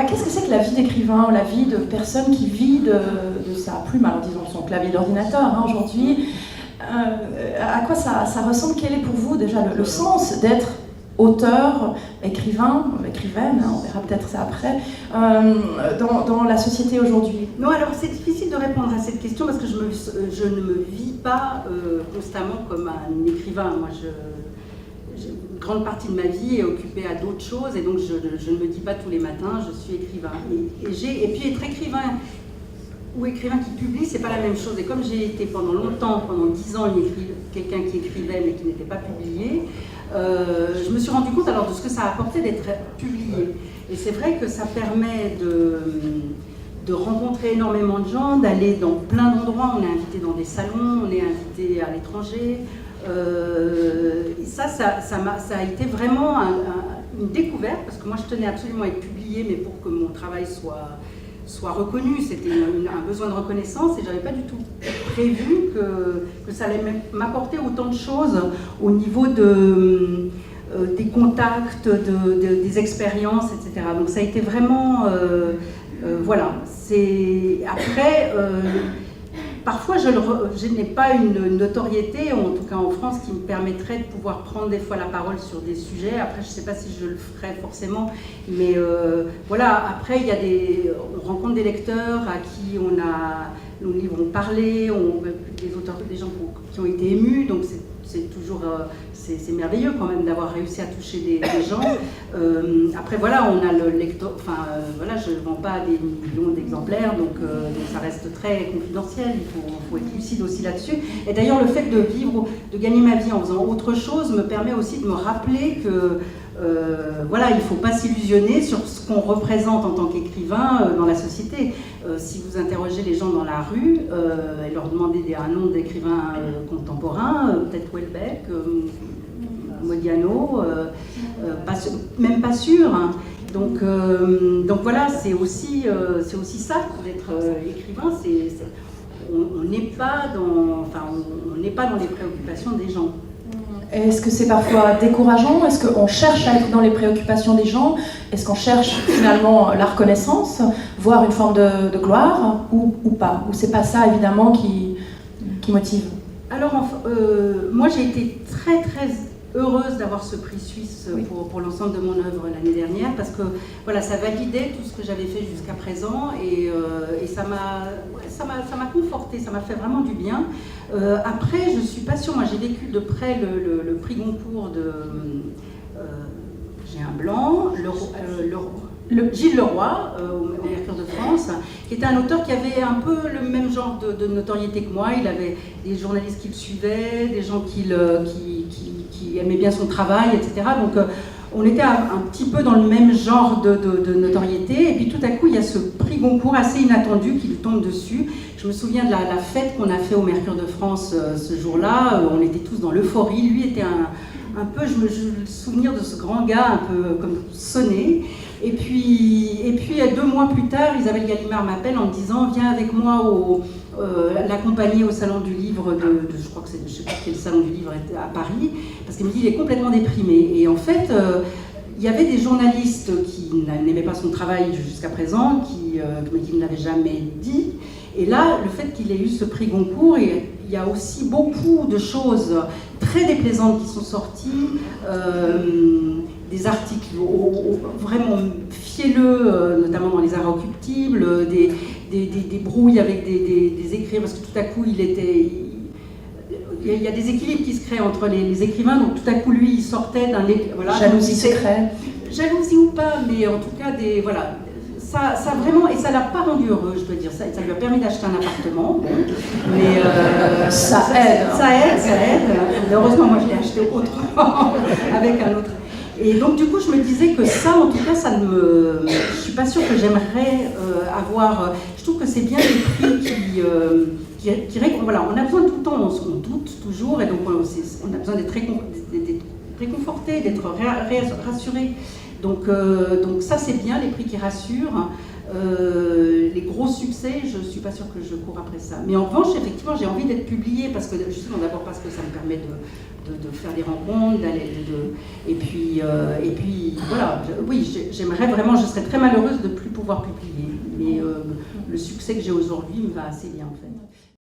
Qu'est-ce que c'est que la vie d'écrivain, la vie de personne qui vit de sa plume, alors disons son clavier d'ordinateur aujourd'hui, à quoi ça ressemble? Quel est pour vous déjà le sens d'être auteur, écrivaine, on verra peut-être ça après, dans la société aujourd'hui? Non, alors c'est difficile de répondre à cette question parce que je ne me vis pas constamment comme un écrivain. Moi, une grande partie de ma vie est occupée à d'autres choses et donc je ne me dis pas tous les matins je suis écrivain. Et puis être écrivain ou écrivain qui publie, c'est pas la même chose. Et comme j'ai été pendant 10 ans, quelqu'un qui écrivait mais qui n'était pas publié, je me suis rendu compte alors de ce que ça apportait d'être publié. Et c'est vrai que ça permet de rencontrer énormément de gens, d'aller dans plein d'endroits. On est invité dans des salons, on est invité à l'étranger. Ça a été vraiment une découverte, parce que moi je tenais absolument à être publiée, mais pour que mon travail soit reconnu, c'était un besoin de reconnaissance, et j'avais pas du tout prévu que ça allait m'apporter autant de choses au niveau des contacts, des expériences, etc. Donc ça a été vraiment... voilà. Après... Parfois, je n'ai pas une notoriété, en tout cas en France, qui me permettrait de pouvoir prendre des fois la parole sur des sujets. Après, je ne sais pas si je le ferais forcément, mais voilà. Après, on rencontre des lecteurs à qui nos livres ont parlé, des gens qui ont été émus, donc c'est toujours... c'est merveilleux quand même d'avoir réussi à toucher des gens. Après voilà, on a le lecteur, voilà, je ne vends pas des millions d'exemplaires, donc ça reste très confidentiel, il faut être lucide aussi là-dessus. Et d'ailleurs le fait de gagner ma vie en faisant autre chose me permet aussi de me rappeler que voilà, il ne faut pas s'illusionner sur ce qu'on représente en tant qu'écrivain dans la société. Si vous interrogez les gens dans la rue et leur demandez un nom d'écrivain contemporain, peut-être Houellebecq, Modiano, même pas sûr. Hein. Donc voilà, c'est aussi ça d'être écrivain. On n'est pas dans les préoccupations des gens. Est-ce que c'est parfois décourageant? Est-ce qu'on cherche à être dans les préoccupations des gens? Est-ce qu'on cherche finalement la reconnaissance, voire une forme de gloire, ou pas? Ou c'est pas ça évidemment qui motive? Alors moi j'ai été très très heureuse d'avoir ce prix suisse pour l'ensemble de mon œuvre l'année dernière, parce que voilà, ça validait tout ce que j'avais fait jusqu'à présent, et ça m'a confortée, ça m'a fait vraiment du bien. Après, je suis pas sûre, moi j'ai vécu de près le prix Goncourt de j'ai un blanc, Gilles Leroy, au Mercure de France, qui était un auteur qui avait un peu le même genre de notoriété que moi. Il avait des journalistes qui le suivaient, des gens qui aimaient bien son travail, etc. Donc on était un petit peu dans le même genre de notoriété. Et puis tout à coup, il y a ce prix Goncourt assez inattendu qui lui tombe dessus. Je me souviens de la fête qu'on a fait au Mercure de France ce jour-là. On était tous dans l'euphorie. Lui était un peu, je me souviens de ce grand gars un peu comme sonné. Et puis 2 mois plus tard, Isabelle Gallimard m'appelle en me disant « Viens avec moi l'accompagner au salon du livre je crois que je sais pas quel salon du livre était à Paris, parce qu'elle me dit il est complètement déprimé. » Et en fait, il y avait des journalistes qui n'aimaient pas son travail jusqu'à présent, mais qui ne l'avaient jamais dit. Et là, le fait qu'il ait eu ce prix Goncourt, il y a aussi beaucoup de choses très déplaisantes qui sont sorties, des articles vraiment fielleux, notamment dans les Inrecuptibles, des brouilles avec des écrivains, parce que tout à coup il y a des équilibres qui se créent entre les écrivains, donc tout à coup lui il sortait d'un... Voilà, jalousie secrète. Jalousie ou pas, mais en tout cas voilà. Ça vraiment, et ça l'a pas rendu heureux, je dois dire. Ça lui a permis d'acheter un appartement, mais ça aide. Ça aide. Heureusement, moi je l'ai acheté autrement avec un autre. Et donc du coup, je me disais que ça, en tout cas, je suis pas sûre que j'aimerais avoir. Je trouve que c'est bien des prix qui voilà, on a besoin tout le temps, on doute toujours, et donc on a besoin d'être réconforté, d'être rassuré. Donc ça c'est bien, les prix qui rassurent. Les gros succès, je ne suis pas sûre que je cours après ça. Mais en revanche, effectivement, j'ai envie d'être publiée, parce que, justement, d'abord parce que ça me permet de faire des rencontres, et puis voilà, oui, j'aimerais vraiment, je serais très malheureuse de ne plus pouvoir publier. Mais le succès que j'ai aujourd'hui me va assez bien, en fait.